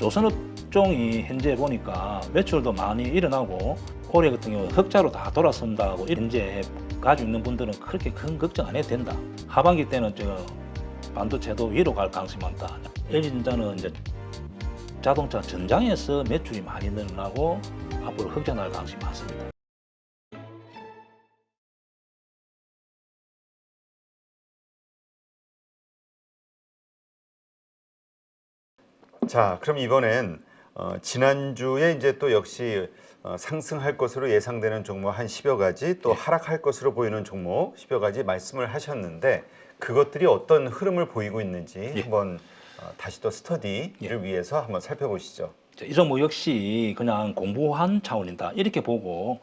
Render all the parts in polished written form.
조선업종이 현재 보니까 매출도 많이 일어나고 올해 같은 경우 흑자로 다 돌아선다고 현재 가지고 있는 분들은 그렇게 큰 걱정 안 해도 된다. 하반기 때는 반도체도 위로 갈 가능성이 많다. LG전자는 이제 자동차 전장에서 매출이 많이 늘어나고 앞으로 흑자 날 가능성이 많습니다. 자, 그럼 이번엔 지난주에 이제 또 역시 상승할 것으로 예상되는 종목 한 10여 가지, 또 하락할 것으로 보이는 종목 10여 가지 말씀을 하셨는데 그것들이 어떤 흐름을 보이고 있는지 한번 다시 또 스터디를 위해서 한번 살펴보시죠. 이 종목 역시 그냥 공부한 차원이다 이렇게 보고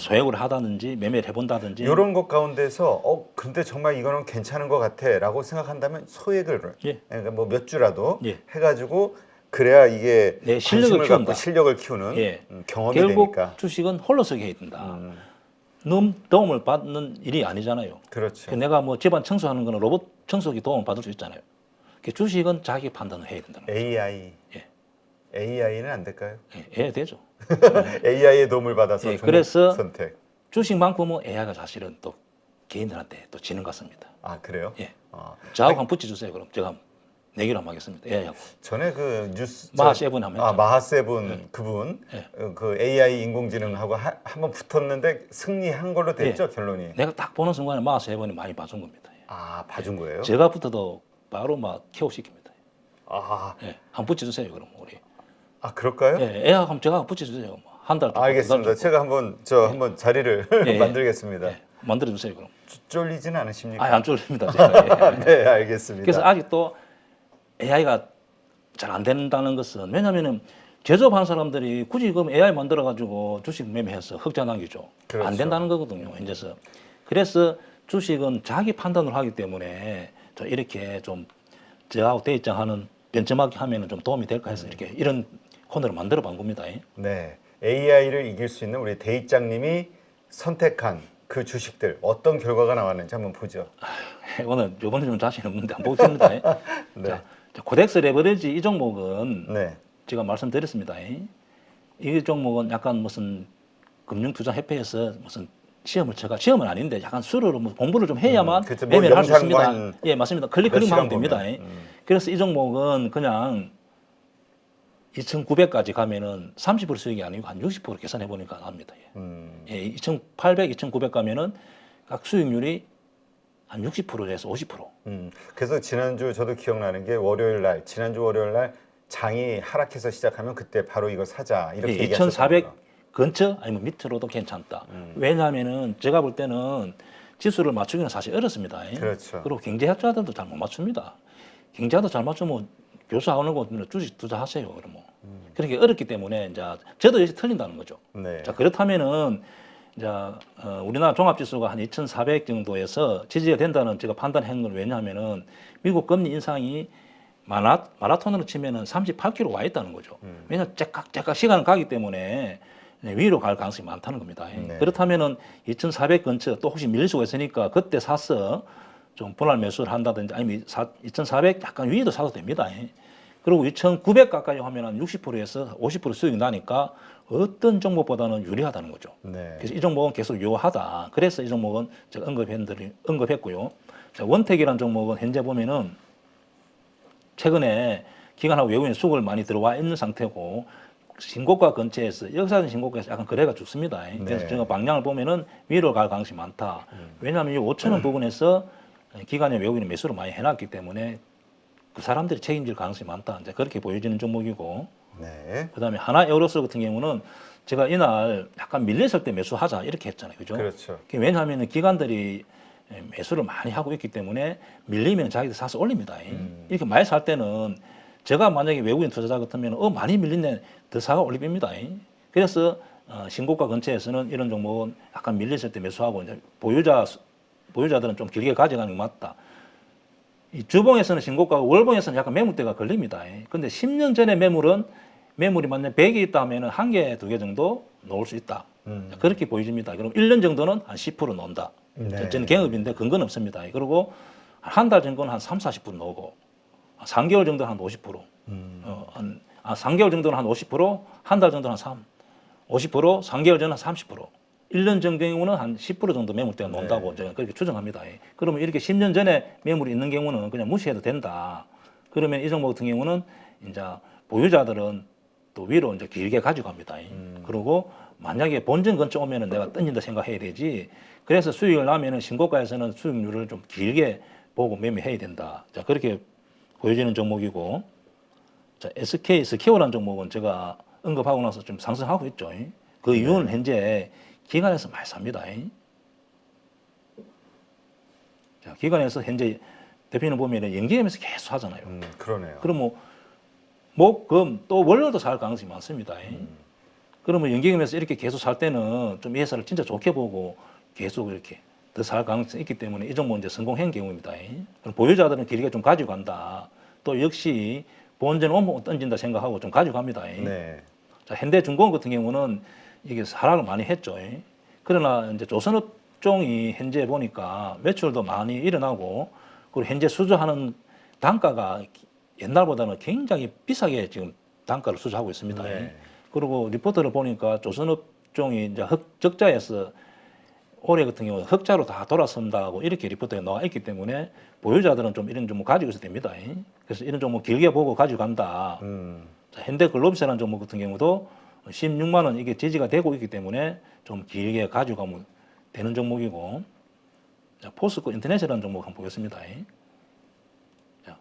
소액으로 하다든지 매매를 해본다든지 이런 것 가운데서 근데 정말 이거는 괜찮은 것 같아라고 생각한다면 소액을 그러니까 뭐 몇 주라도 해가지고 그래야 이게 실력을 키운다. 실력을 키우는 경험이 결국 되니까. 주식은 홀로서기 해야 된다. 너무 도움을 받는 일이 아니잖아요. 그렇죠. 내가 뭐 집안 청소하는 거는 로봇 청소기 도움을 받을 수 있잖아요. 주식은 자기 판단을 해야 된다는 거죠. AI는 안 될까요? 해야 되죠. AI의 도움을 받아서 그래서 선택. 주식만큼은 AI가 사실은 또 개인들한테 또 지는 것 같습니다. 아, 그래요? 저하고 한번 붙여주세요. 그럼 제가 내기로 한번 하겠습니다. AI하고. 전에 그 뉴스 마하세븐 하면 마하세븐 그분 그 AI 인공지능하고 한번 붙었는데 승리한 걸로 됐죠, 결론이. 내가 딱 보는 순간에 마하세븐이 많이 봐준 겁니다. 아, 봐준 거예요? 제가 붙어도 바로 막 케어시킵니다. 한번 붙여주세요. 그럼 우리. 아, 그럴까요? AI하고 한번 제가 붙여주세요. 한 달. 알겠습니다. 제가 한번 한번 자리를 만들겠습니다. 만들어주세요. 그럼. 쫄리지는 않으십니까? 안 쫄립니다. 제가. 네, 알겠습니다. 그래서 아직도 AI가 잘 안 된다는 것은 왜냐하면 제조업하는 사람들이 굳이 그럼 AI 만들어가지고 주식 매매해서 흑자 남기죠. 그렇죠. 안 된다는 거거든요. 현재서. 그래서 주식은 자기 판단을 하기 때문에 이렇게 좀 저하고 대입장하는 변점하게 하면 좀 도움이 될까 해서 이렇게 이런 코너를 만들어 본 겁니다. 네, AI를 이길 수 있는 우리 대입장님이 선택한 그 주식들 어떤 결과가 나왔는지 한번 보죠. 오늘 이번에 좀 자신 없는데 한번 보겠습니다. 네. 자, 코덱스 레버리지 이 종목은 제가 말씀드렸습니다. 이 종목은 약간 무슨 금융투자협회에서 무슨 시험은 아닌데 약간 수로로 공부를 좀 해야만 매매를 할 수 있습니다. 예, 맞습니다. 클릭하면 됩니다. 그래서 이 종목은 그냥 2,900까지 가면은 30% 수익이 아니고 한 60% 계산해 보니까 나옵니다. 2,800, 2,900 가면은 각 수익률이 한 60%에서 50%. 그래서 지난주 저도 기억나는 게 지난주 월요일 날 장이 하락해서 시작하면 그때 바로 이거 사자 이렇게 얘기하셨어요. 2,400 근처 아니면 밑으로도 괜찮다. 왜냐하면은 제가 볼 때는 지수를 맞추기는 사실 어렵습니다. 그렇죠. 그리고 경제학자들도 잘 못 맞춥니다. 경제학도 잘 맞추면 교수 안 오고 주식 투자하세요. 그러면 그렇게 어렵기 때문에 이제 저도 역시 틀린다는 거죠. 자, 그렇다면은 이제 우리나라 종합지수가 한 2,400 정도에서 지지가 된다는 제가 판단한 건 왜냐하면은 미국 금리 인상이 마라톤으로 치면은 38km 와 있다는 거죠. 왜냐하면 째깍째깍 시간은 가기 때문에 위로 갈 가능성이 많다는 겁니다. 그렇다면은 2,400 근처 또 혹시 밀릴 수가 있으니까 그때 사서 좀 분할 매수를 한다든지 아니면 2,400 약간 위에도 사도 됩니다. 그리고 2,900 가까이 하면 한 60%에서 50% 수익이 나니까 어떤 종목보다는 유리하다는 거죠. 그래서 이 종목은 계속 유효하다. 그래서 이 종목은 제가 언급했고요. 자, 원택이라는 종목은 현재 보면은 최근에 기관하고 외국인 수급을 많이 들어와 있는 상태고 신고가 근처에서 역사적인 신고가에서 약간 거래가 죽습니다. 그래서 제가 방향을 보면은 위로 갈 가능성이 많다. 왜냐하면 이 5,000원 부분에서 기관의 외국인이 매수를 많이 해놨기 때문에 그 사람들이 책임질 가능성이 많다. 이제 그렇게 보여지는 종목이고. 그다음에 하나에어로스 같은 경우는 제가 이날 약간 밀렸을 때 매수하자 이렇게 했잖아요. 그죠? 그렇죠. 왜냐하면 기관들이 매수를 많이 하고 있기 때문에 밀리면 자기들 사서 올립니다. 이렇게 많이 살 때는 제가 만약에 외국인 투자자 같으면 많이 밀리네 더 사가 올립니다. 그래서 신고가 근처에서는 이런 종목은 약간 밀렸을 때 매수하고 이제 보유자들은 좀 길게 가져가는 게 맞다. 이 주봉에서는 신고가고 월봉에서는 약간 매물대가 걸립니다. 근데 10년 전에 매물이 만약 100개 있다 하면 한 개, 두 개 정도 놓을 수 있다. 그렇게 보여집니다. 그럼 1년 정도는 한 10% 놓는다. 저는 경업인데 근거는 없습니다. 그리고 한 달 정도는 한 30, 40% 놓고 3개월 정도는 한 50%. 한 3개월 정도는 한 50%, 한 달 정도는 한 50%, 3개월 전은 한 30%, 1년 정도 경우는 한 10% 정도 매물대가 논다고 제가 그렇게 추정합니다. 그러면 이렇게 10년 전에 매물이 있는 경우는 그냥 무시해도 된다. 그러면 이 종목 같은 경우는 이제 보유자들은 또 위로 이제 길게 가져갑니다. 그리고 만약에 본전 근처 오면은 내가 던진다 생각해야 되지. 그래서 수익을 나면은 신고가에서는 수익률을 좀 길게 보고 매매해야 된다. 자, 그렇게 보여지는 종목이고, 자, SK 스퀘어라는 종목은 제가 언급하고 나서 좀 상승하고 있죠. 그 이유는 현재 기관에서 많이 삽니다. 자, 기관에서 현재 대표님 보면 연기금에서 계속 하잖아요. 그러네요. 그럼 뭐 목, 금, 또 월요일도 살 가능성이 많습니다. 그러면 연기금에서 이렇게 계속 살 때는 좀 이 회사를 진짜 좋게 보고 계속 이렇게 더 살 가능성이 있기 때문에 이 종목은 이제 성공한 경우입니다. 그럼 보유자들은 길게 좀 가지고 간다. 또 역시 본전 원목 던진다 생각하고 좀 가지고 갑니다. 네. 자, 현대중공업 같은 경우는 이게 하락을 많이 했죠. 그러나 이제 조선업종이 현재 보니까 매출도 많이 일어나고 그리고 현재 수주하는 단가가 옛날보다는 굉장히 비싸게 지금 단가를 수주하고 있습니다. 네. 그리고 리포트를 보니까 조선업종이 이제 적자에서 올해 같은 경우는 흑자로 다 돌아선다고 이렇게 리포트에 나와 있기 때문에 보유자들은 좀 이런 종목 가지고 있어도 됩니다. 그래서 이런 종목 길게 보고 가지고 간다. 자, 현대글로비스라는 종목 같은 경우도 16만 원 이게 지지가 되고 있기 때문에 좀 길게 가지고 가면 되는 종목이고, 자, 포스코 인터넷이라는 종목 한번 보겠습니다. 자,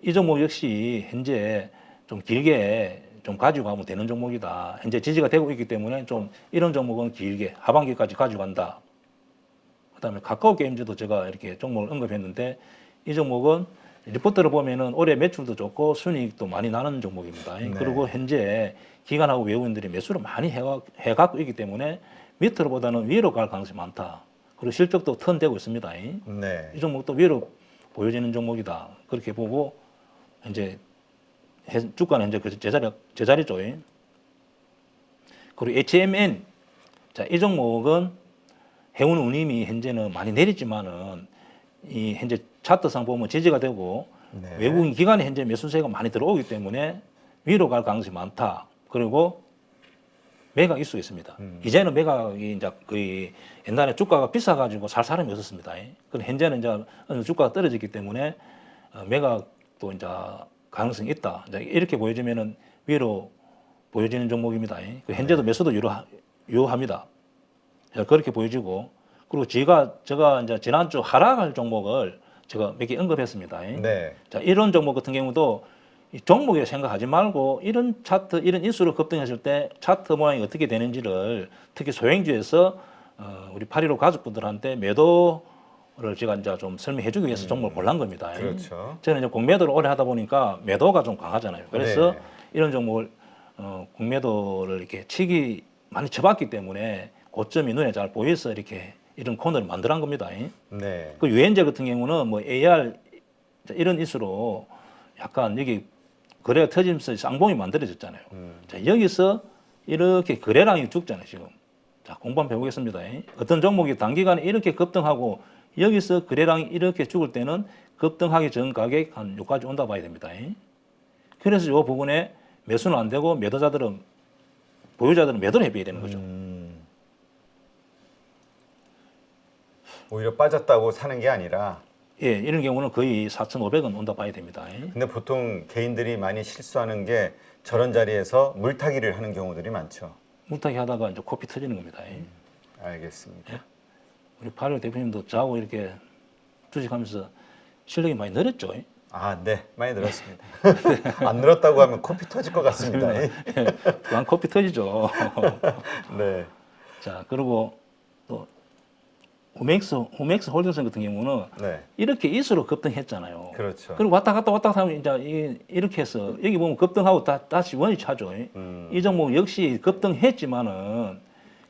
이 종목 역시 현재 좀 길게 좀 가지고 가면 되는 종목이다. 현재 지지가 되고 있기 때문에 좀 이런 종목은 길게 하반기까지 가지고 간다. 그다음에 카카오 게임즈도 제가 이렇게 종목을 언급했는데 이 종목은 리포트를 보면은 올해 매출도 좋고 순이익도 많이 나는 종목입니다. 네. 그리고 현재 기관하고 외국인들이 매수를 많이 해갖고 있기 때문에 밑으로보다는 위로 갈 가능성이 많다. 그리고 실적도 턴되고 있습니다. 네. 이 종목도 위로 보여지는 종목이다. 그렇게 보고 현재 주가는 현재 그 제자리죠. 그리고 HMN, 자, 이 종목은 해운 운임이 현재는 많이 내리지만은 이 현재 차트상 보면 지지가 되고 네. 외국인 기관에 현재 매수세가 많이 들어오기 때문에 위로 갈 가능성이 많다. 그리고 매각일 수 있습니다. 이제는 매각이 이제 거의 옛날에 주가가 비싸가지고 살 사람이 없었습니다. 그런데 현재는 이제 주가가 떨어졌기 때문에 매각도 이제 가능성이 있다. 이제 이렇게 보여지면은 위로 보여지는 종목입니다. 현재도 매수도 유효합니다. 그렇게 보여지고, 그리고 제가 이제 지난주 하락할 종목을 제가 몇 개 언급했습니다. 네. 자, 이런 종목 같은 경우도 이 종목에 생각하지 말고 이런 차트, 이런 인수를 급등했을 때 차트 모양이 어떻게 되는지를 특히 소형주에서 우리 8.15 가족분들한테 매도를 제가 이제 좀 설명해주기 위해서 종목을 골란 겁니다. 그렇죠. 저는 이제 공매도를 오래 하다 보니까 매도가 좀 강하잖아요. 그래서 네. 이런 종목을 공매도를 이렇게 치기 많이 쳐봤기 때문에 고점이 눈에 잘 보여서 이렇게 이런 코너를 만들어한 겁니다. 네. 그 유엔제 같은 경우는 뭐 AR 이런 이슈로 약간 여기 거래가 터지면서 쌍봉이 만들어졌잖아요. 자, 여기서 이렇게 거래량이 죽잖아요, 지금. 자, 공부 한번 해보겠습니다. 어떤 종목이 단기간에 이렇게 급등하고 여기서 거래량이 이렇게 죽을 때는 급등하기 전 가격 한 여기까지 온다 봐야 됩니다. 그래서 이 부분에 매수는 안 되고 보유자들은 매도를 해봐야 되는 거죠. 오히려 빠졌다고 사는 게 아니라. 예, 이런 경우는 거의 4,500원 온다 봐야 됩니다. 근데 보통 개인들이 많이 실수하는 게 저런 자리에서 물타기를 하는 경우들이 많죠. 물타기 하다가 이제 코피 터지는 겁니다. 알겠습니다. 우리 파료 대표님도 저하고 이렇게 주식하면서 실력이 많이 늘었죠. 아, 네, 많이 늘었습니다. 안 늘었다고 하면 코피 터질 것 같습니다. 그만 코피 터지죠. 네. 자, 그리고 또 호맥스 홀딩스 같은 경우는 네. 이렇게 이수로 급등했잖아요. 그렇죠. 그리고 왔다 갔다 하면 이제 이렇게 해서 여기 보면 급등하고 다시 원이 차죠. 이 종목 역시 급등했지만은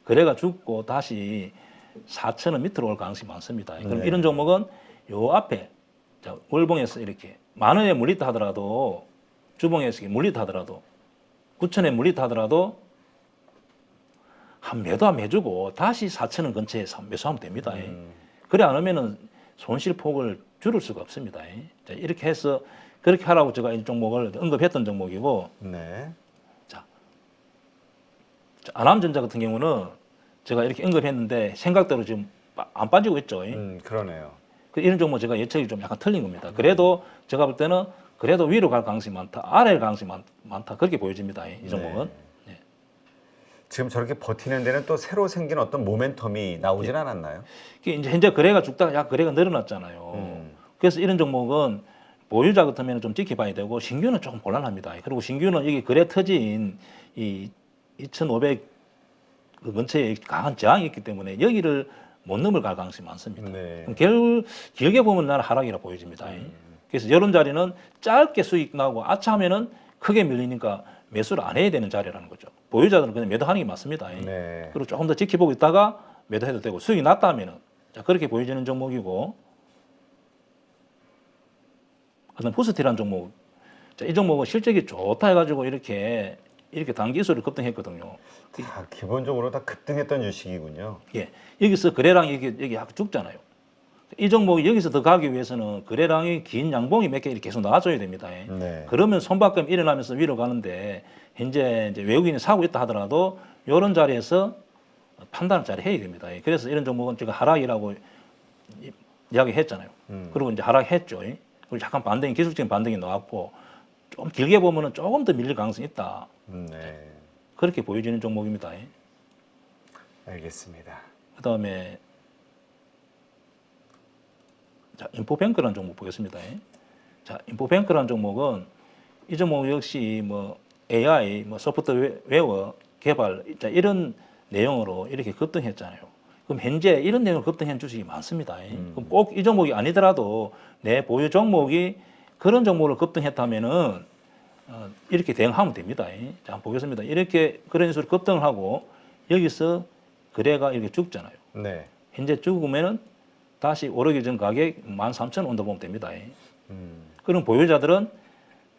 거래가 죽고 다시 4,000원 밑으로 올 가능성이 많습니다. 그럼 네. 이런 종목은 요 앞에 자, 월봉에서 이렇게 10,000원에 물리다 하더라도 주봉에서 물리다 하더라도 9,000원에 물리다 하더라도 한 매도 한번 해주고 다시 4,000원 근처에 매수하면 됩니다. 그래 안 하면은 손실 폭을 줄일 수가 없습니다. 자, 이렇게 해서 그렇게 하라고 제가 이 종목을 언급했던 종목이고, 네. 아남전자 같은 경우는 제가 이렇게 언급했는데 생각대로 지금 안 빠지고 있죠. 그러네요. 이런 종목 제가 예측이 좀 약간 틀린 겁니다. 그래도 제가 볼 때는 그래도 위로 갈 가능성이 많다, 아래로 갈 가능성이 많다 그렇게 보여집니다. 이 종목은. 네. 지금 저렇게 버티는 데는 또 새로 생긴 어떤 모멘텀이 나오진 않았나요? 이게 이제 현재 거래가 죽다가 약 거래가 늘어났잖아요. 그래서 이런 종목은 보유자 같으면 좀 지켜봐야 되고 신규는 조금 곤란합니다. 그리고 신규는 여기 거래 터진 이 2,500 그 근처에 강한 저항이 있기 때문에 여기를 못 넘어갈 가능성이 많습니다. 네. 길게 보면 나는 하락이라 보여집니다. 그래서 이런 자리는 짧게 수익 나고 아차하면은 크게 밀리니까 매수를 안 해야 되는 자리라는 거죠. 보유자들은 그냥 매도하는 게 맞습니다. 네. 그리고 조금 더 지켜보고 있다가 매도해도 되고 수익이 났다 하면은 자, 그렇게 보여지는 종목이고 그다음 푸스티라는 종목. 자, 이 종목은 실적이 좋다 해가지고 이렇게 단기수를 급등했거든요. 기본적으로 다 급등했던 주식이군요. 예, 여기서 거래량이 여기 약간 죽잖아요. 이 종목이 여기서 더 가기 위해서는 거래량이 긴 양봉이 몇 개 계속 나와줘야 됩니다. 네. 그러면 손바꿈 일어나면서 위로 가는데 현재 이제 외국인이 사고 있다 하더라도 이런 자리에서 판단을 잘 해야 됩니다. 그래서 이런 종목은 제가 하락이라고 이야기했잖아요. 그리고 이제 하락했죠. 그리고 약간 반등이 기술적인 반등이 나왔고 좀 길게 보면은 조금 더 밀릴 가능성이 있다. 네. 그렇게 보여지는 종목입니다. 알겠습니다. 그다음에 자, 인포뱅크라는 종목 보겠습니다. 자, 인포뱅크라는 종목은 이 종목 역시 뭐 AI, 뭐 소프트웨어 개발 자, 이런 내용으로 이렇게 급등했잖아요. 그럼 현재 이런 내용을 급등한 주식이 많습니다. 그럼 꼭 이 종목이 아니더라도 내 보유 종목이 그런 종목을 급등했다면은 이렇게 대응하면 됩니다. 자, 한번 보겠습니다. 이렇게 그런 식으로 급등을 하고 여기서 거래가 이렇게 죽잖아요. 네. 현재 죽으면은 다시 오르기 전 가격 13,000원 온다 보면 됩니다. 그럼 보유자들은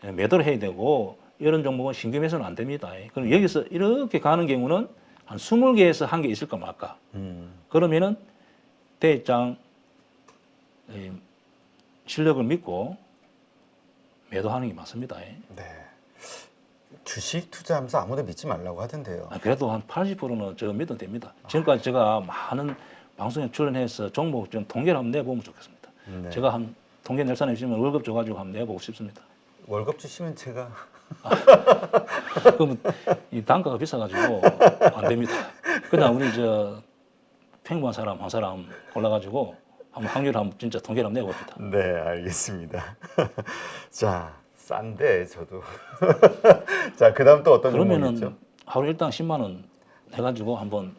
매도를 해야 되고 이런 종목은 신규 매수는 안 됩니다. 그럼 여기서 이렇게 가는 경우는 한 20개에서 한 개 있을까 말까. 그러면은 대입장 실력을 믿고 매도하는 게 맞습니다. 네. 주식 투자하면서 아무도 믿지 말라고 하던데요. 그래도 한 80%는 저 믿어도 됩니다. 지금까지 제가 많은 방송에 출연해서 종목 좀 통계를 한번 내보면 좋겠습니다. 네. 제가 한 통계 낼 사람 있으면 월급 줘가지고 한번 내보고 싶습니다. 월급 주시면 제가 그러면 이 단가가 비싸가지고 안 됩니다. 그냥 우리 저 평범한 사람 한 사람 골라가지고 한번 확률 한번 진짜 통계를 한번 내봅시다. 네, 알겠습니다. 자, 싼데 저도. 자, 그다음 또 어떤 종목이 있죠? 그러면은 하루 일당 10만 원 해가지고 한번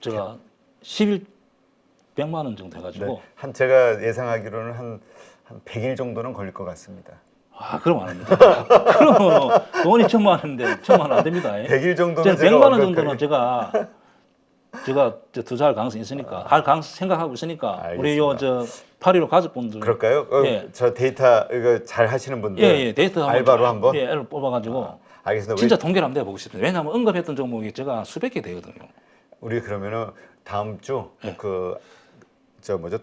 제가 100만 원 정도 해가지고 네, 한 제가 예상하기로는 한 100일 정도는 걸릴 것 같습니다. 그럼 안 합니다. 그러면 돈이 1,000만 원인데 1,000만 원 안 됩니다. 100일 정도는 제가 100만 원 완벽하게- 정도는 제가 투자할 가능성이 있으니까 할 가능성 생각하고 있으니까 우리 요 저 8.15 가족분들 그럴까요? 예. 저 데이터 이거 잘 하시는 분들 예, 데이터 한번 알바로 한번? 예, L을 뽑아가지고 알겠습니다. 진짜 통계를 한번 내보고 싶습니다. 왜냐하면 언급했던 종목이 제가 수백 개 되거든요. 우리 그러면은 다음 주 예.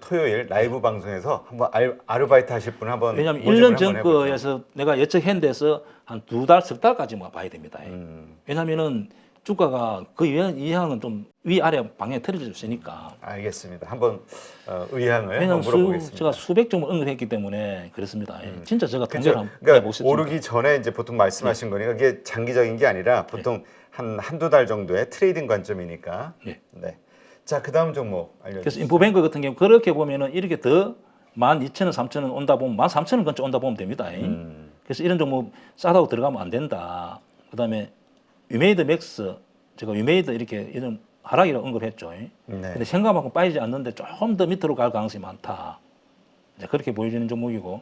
토요일 라이브 방송에서 한번 아르바이트 하실 분 한번 왜냐하면 모집을 1년 한번 전 해보죠. 거에서 내가 예측한 데서 한 2달, 석 달까지만 봐야 됩니다. 왜냐하면은 주가가 그 이상은 좀 위아래 방향이 틀어질 수 있으니까. 알겠습니다. 한번 의향을 왜냐하면 한번 물어보겠습니다. 제가 수백 종을 언급했기 때문에 그렇습니다. 진짜 제가 그쵸? 통계를 한번 그러니까 내보고 싶습니다. 오르기 전에 이제 보통 말씀하신 거니까 이게 장기적인 게 아니라 보통 한두 달 정도의 트레이딩 관점이니까. 예. 네. 자, 그다음 종목 알려주세요. 그래서 인포뱅크 같은 경우 그렇게 보면은 이렇게 더 12,000원, 3,000원 온다 보면 13,000원 근처 온다 보면 됩니다. 그래서 이런 종목 싸다고 들어가면 안 된다. 그다음에 위메이드 맥스 제가 위메이드 이렇게 이런 하락이라고 언급했죠. 네. 근데 생각만큼 빠지지 않는데 조금 더 밑으로 갈 가능성이 많다. 이제 그렇게 보여지는 종목이고,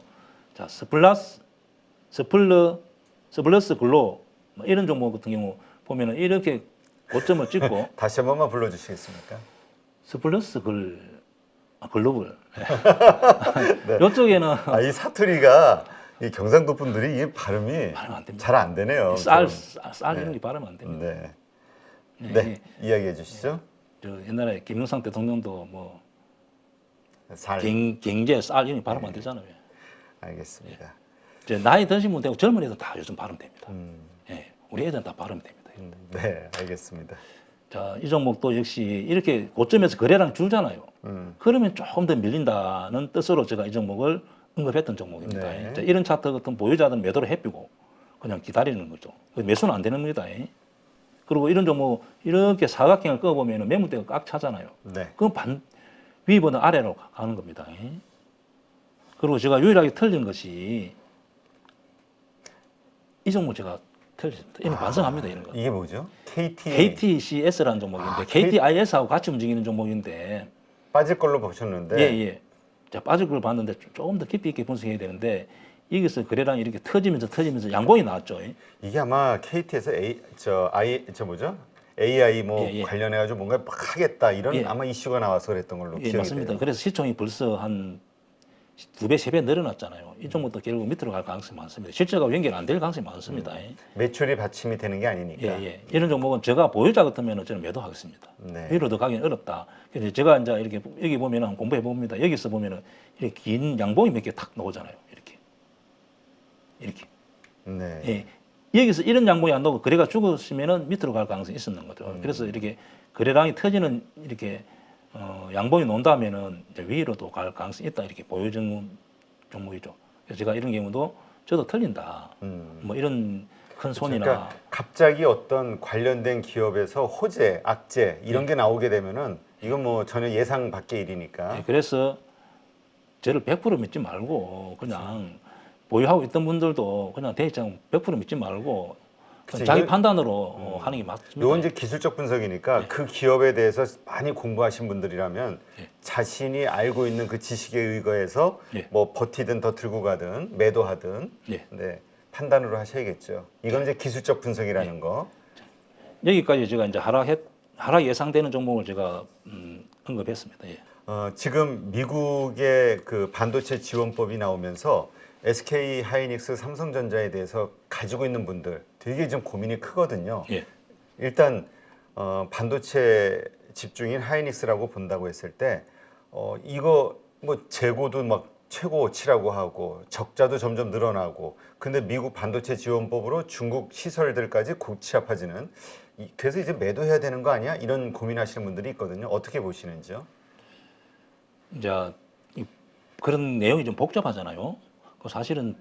자 스플러스 글로 뭐 이런 종목 같은 경우 보면은 이렇게 고점을 찍고 다시 한 번만 불러주시겠습니까? 스플러스 글로벌. 네. 이쪽에는 이 사투리가 이 경상도 분들이 이 발음이 발음 안 됩니다. 잘 안 되네요. 쌀 네. 이런 게 발음 안 됩니다. 네. 예, 네. 이야기해 주시죠. 저 옛날에 김영삼 대통령도 뭐 살. 경제 쌀 이런 게 발음 안 되잖아요. 알겠습니다. 이제 나이 드시면 되고 젊은 애들 다 요즘 발음 됩니다. 예, 우리 애들은 다 발음 됩니다. 네, 알겠습니다. 자, 이 종목도 역시 이렇게 고점에서 거래량 줄잖아요. 그러면 조금 더 밀린다는 뜻으로 제가 이 종목을 언급했던 종목입니다. 네. 자, 이런 차트 같은 보유자들은 매도를 해피고 그냥 기다리는 거죠. 매수는 안 되는 겁니다. 그리고 이런 종목 이렇게 사각형을 꺼보면 매물대가 꽉 차잖아요. 네. 그건 위보다 아래로 가는 겁니다. 그리고 제가 유일하게 틀린 것이 이 종목 제가 틀렸습니다. 이런 반성합니다. 이런 거. 이게 뭐죠? KTCS라는 종목인데 KTIS하고 같이 움직이는 종목인데 빠질 걸로 보셨는데 예. 자, 빠질 걸 봤는데 조금 더 깊이 있게 분석해야 되는데 여기서 거래량이 이렇게 터지면서 양봉이 나왔죠. 이게 아마 KT에서 뭐죠? AI 뭐 예. 관련해 가지고 뭔가 막 하겠다 이런 예. 아마 이슈가 나와서 그랬던 걸로 예, 기억이 맞습니다. 돼요. 그래서 시총이 벌써 한 2배, 3배 늘어났잖아요. 이 종목도 결국 밑으로 갈 가능성이 많습니다. 실제가 연결 안 될 가능성이 많습니다. 매출이 받침이 되는 게 아니니까. 예. 이런 종목은 제가 보유자 같으면 저는 매도하겠습니다. 네. 위로 더 가기는 어렵다. 그래서 제가 이제 이렇게 여기 보면은 공부해 봅니다. 여기서 보면은 이렇게 긴 양봉이 몇 개 탁 나오잖아요. 이렇게. 네. 예. 여기서 이런 양봉이 안 나오고 거래가 죽었으면은 밑으로 갈 가능성이 있었는 거죠. 그래서 이렇게 거래량이 터지는 이렇게 양봉이 논다면은 이제 위로도 갈 가능성이 있다 이렇게 보여주는 종목이죠. 그래서 제가 이런 경우도 저도 틀린다. 뭐 이런 큰 손이나 그러니까 갑자기 어떤 관련된 기업에서 호재, 악재 이런 게 나오게 되면은 이건 뭐 전혀 예상 밖의 일이니까. 예, 그래서 저를 100% 믿지 말고 그냥 보유하고 있던 분들도 그냥 대입장 100% 믿지 말고 그치, 자기 이거- 판단으로 하는 게 맞습니다. 요건 이제 기술적 분석이니까 그 기업에 대해서 많이 공부하신 분들이라면 예. 자신이 알고 있는 그 지식에 의거해서 예. 뭐 버티든 더 들고 가든 매도하든 예. 네, 판단으로 하셔야겠죠. 이건 이제 기술적 분석이라는 거. 여기까지 제가 이제 하락 예상되는 종목을 제가 언급했습니다. 예. 지금 미국의 그 반도체 지원법이 나오면서 SK 하이닉스, 삼성전자에 대해서 가지고 있는 분들 되게 좀 고민이 크거든요. 예. 일단 반도체 집중인 하이닉스라고 본다고 했을 때 이거 뭐 재고도 막 최고치라고 하고 적자도 점점 늘어나고 근데 미국 반도체 지원법으로 중국 시설들까지 고취합해지는 그래서 이제 매도해야 되는 거 아니야? 이런 고민하시는 분들이 있거든요. 어떻게 보시는지요? 이제 그런 내용이 좀 복잡하잖아요. 그 사실은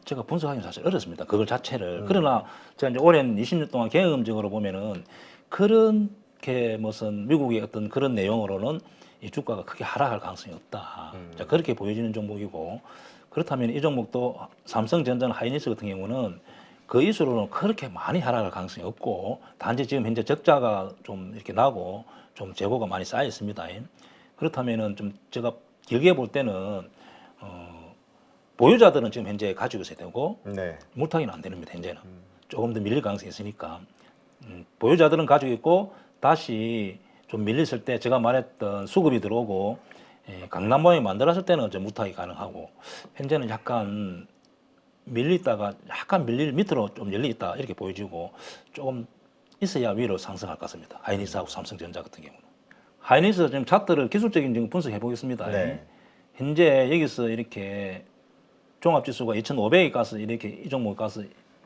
제가 분석하기는 사실 어렵습니다. 그걸 자체를. 그러나 제가 이제 오랜 20년 동안 경험적으로 보면은 그렇게 무슨 미국의 어떤 그런 내용으로는 이 주가가 크게 하락할 가능성이 없다. 자, 그렇게 보여지는 종목이고 그렇다면 이 종목도 삼성전자나 하이닉스 같은 경우는 그 이수로는 그렇게 많이 하락할 가능성이 없고 단지 지금 현재 적자가 좀 이렇게 나고 좀 재고가 많이 쌓여 있습니다. 그렇다면은 좀 제가 길게 볼 때는 보유자들은 지금 현재 가지고 있어야 되고 네. 물타기는 안 되는 겁니다. 현재는 조금 더 밀릴 가능성이 있으니까 보유자들은 가지고 있고 다시 좀 밀렸을 때 제가 말했던 수급이 들어오고 강남 모양이 만들었을 때는 이제 물타기 가능하고 현재는 약간 밀리다가 약간 밑으로 좀 열려 있다 이렇게 보여지고 조금 있어야 위로 상승할 것 같습니다. 하이닉스하고 삼성전자 같은 경우는. 하이닉스 지금 차트를 기술적인 지금 분석해 보겠습니다. 네. 현재 여기서 이렇게 종합지수가 2,500이 가서 이렇게 이 종목이 가서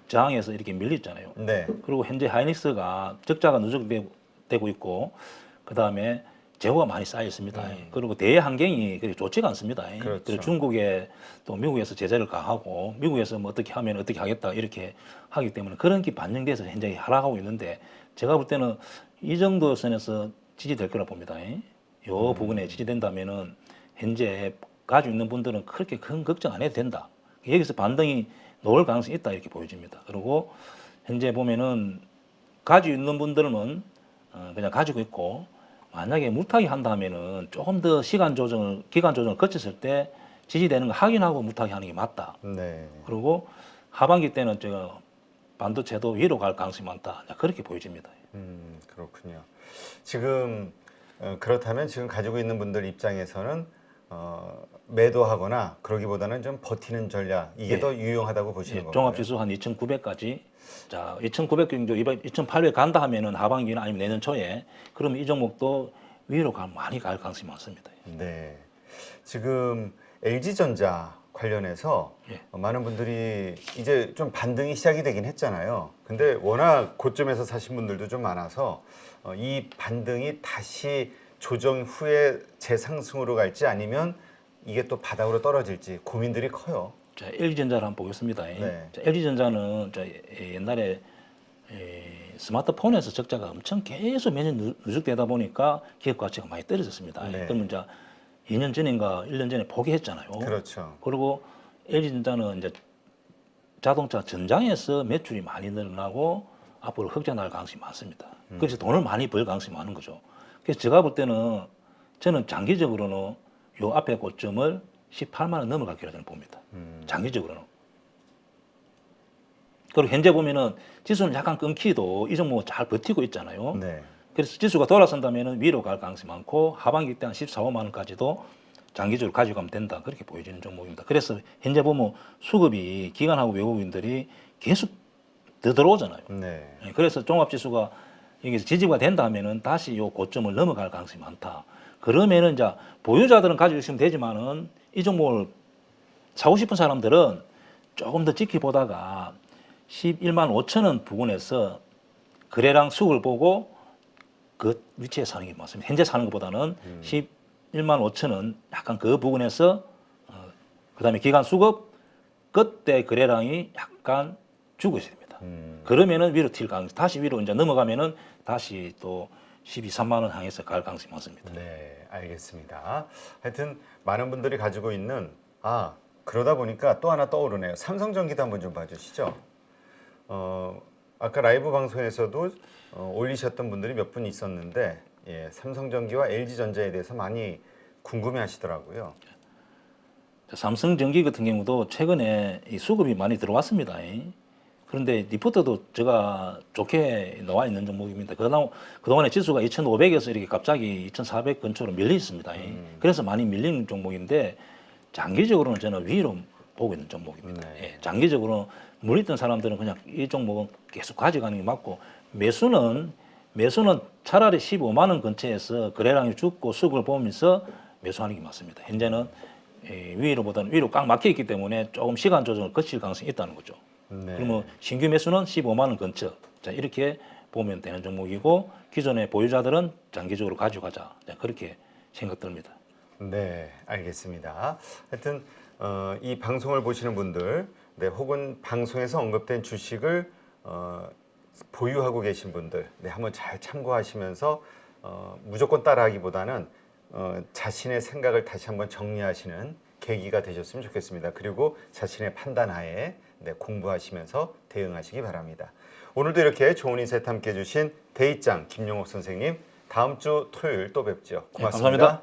저항해서 이렇게 밀렸잖아요. 네. 그리고 현재 하이닉스가 적자가 누적되고 있고 그 다음에 재고가 많이 쌓여 있습니다. 그리고 대외 환경이 그렇게 좋지가 않습니다. 그렇죠. 그리고 중국에 또 미국에서 제재를 가하고 미국에서 뭐 어떻게 하면 어떻게 하겠다 이렇게 하기 때문에 그런 게 반영돼서 현재 하락하고 있는데 제가 볼 때는 이 정도 선에서 지지될 거라 봅니다. 이 부분에 지지된다면은 현재 가지고 있는 분들은 그렇게 큰 걱정 안 해도 된다. 여기서 반등이 나올 가능성이 있다 이렇게 보여집니다. 그리고 현재 보면은 가지고 있는 분들은 그냥 가지고 있고 만약에 물타기 한다면은 조금 더 기간 조정을 거쳤을 때 지지되는 거 확인하고 물타기 하는 게 맞다. 네. 그리고 하반기 때는 제가 반도체도 위로 갈 가능성이 많다. 그렇게 보여집니다. 그렇군요. 지금 그렇다면 지금 가지고 있는 분들 입장에서는 매도하거나 그러기보다는 좀 버티는 전략 이게 더 유용하다고 보시는 건가요? 종합지수 한 2,900까지 자 2,900 정도 2,800 간다 하면은 하반기나 아니면 내년 초에 그러면 이 종목도 위로 많이 갈 가능성이 많습니다. 네. 지금 LG전자 관련해서 예. 많은 분들이 이제 좀 반등이 시작이 되긴 했잖아요. 근데 워낙 고점에서 사신 분들도 좀 많아서 이 반등이 다시 조정 후에 재상승으로 갈지 아니면 이게 또 바닥으로 떨어질지 고민들이 커요. 자, LG전자를 한번 보겠습니다. 네. 자, LG전자는 옛날에 스마트폰에서 적자가 엄청 계속 매년 누적되다 보니까 기업 가치가 많이 떨어졌습니다. 네. 그러면 이제 2년 전인가 1년 전에 포기했잖아요. 그렇죠. 그리고 LG전자는 이제 자동차 전장에서 매출이 많이 늘어나고 앞으로 흑자 날 가능성이 많습니다. 그래서 돈을 많이 벌 가능성이 많은 거죠. 그래서 제가 볼 때는 저는 장기적으로는 요 앞에 고점을 18만 원 넘어갈 거라고 저는 봅니다. 장기적으로는. 그리고 현재 보면은 지수는 약간 끊기도 이 종목은 잘 버티고 있잖아요. 네. 그래서 지수가 돌아선다면 위로 갈 가능성이 많고 하반기 때 한 14, 5만 원까지도 장기적으로 가지고 가면 된다. 그렇게 보여지는 종목입니다. 그래서 현재 보면 수급이 기관하고 외국인들이 계속 더 들어오잖아요. 네. 그래서 종합지수가 여기서 지지가 된다 하면은 다시 요 고점을 넘어갈 가능성이 많다. 그러면은 이제 보유자들은 가지고 있으면 되지만은 이 종목을 사고 싶은 사람들은 조금 더 지켜보다가 11만 5천 원 부근에서 거래량 수급을 보고 그 위치에 사는 게 맞습니다. 현재 사는 것보다는 11만 5천 원 약간 그 부근에서 그다음에 기간 수급 그때 거래량이 약간 죽어 있어야 됩니다. 그러면은 위로 튈 가능성, 다시 위로 이제 넘어가면은 다시 또 12, 3만 원 향해서 갈 가능성이 많습니다. 네, 알겠습니다. 하여튼 많은 분들이 가지고 있는 그러다 보니까 또 하나 떠오르네요. 삼성전기도 한번 좀 봐주시죠. 아까 라이브 방송에서도 올리셨던 분들이 몇 분 있었는데 삼성전기와 LG전자에 대해서 많이 궁금해하시더라고요. 삼성전기 같은 경우도 최근에 이 수급이 많이 들어왔습니다. 그런데 리포트도 제가 좋게 나와 있는 종목입니다. 그동안에 지수가 2,500에서 이렇게 갑자기 2,400 근처로 밀려 있습니다. 그래서 많이 밀리는 종목인데 장기적으로는 저는 위로 보고 있는 종목입니다. 네. 장기적으로 물있던 사람들은 그냥 이 종목은 계속 가져가는 게 맞고 매수는 차라리 15만 원 근처에서 거래량이 죽고 수급을 보면서 매수하는 게 맞습니다. 현재는 위로보다는 위로 꽉 막혀 있기 때문에 조금 시간 조정을 거칠 가능성이 있다는 거죠. 네. 그러면 신규 매수는 15만 원 근처. 자, 이렇게 보면 되는 종목이고 기존의 보유자들은 장기적으로 가져가자. 자, 그렇게 생각됩니다. 네, 알겠습니다. 하여튼 이 방송을 보시는 분들, 혹은 방송에서 언급된 주식을 보유하고 계신 분들, 한번 잘 참고하시면서 무조건 따라하기보다는 자신의 생각을 다시 한번 정리하시는 계기가 되셨으면 좋겠습니다. 그리고 자신의 판단하에 공부하시면서 대응하시기 바랍니다. 오늘도 이렇게 좋은 인사이트 함께 해주신 대입장 김용옥 선생님, 다음 주 토요일 또 뵙죠. 고맙습니다. 네, 감사합니다.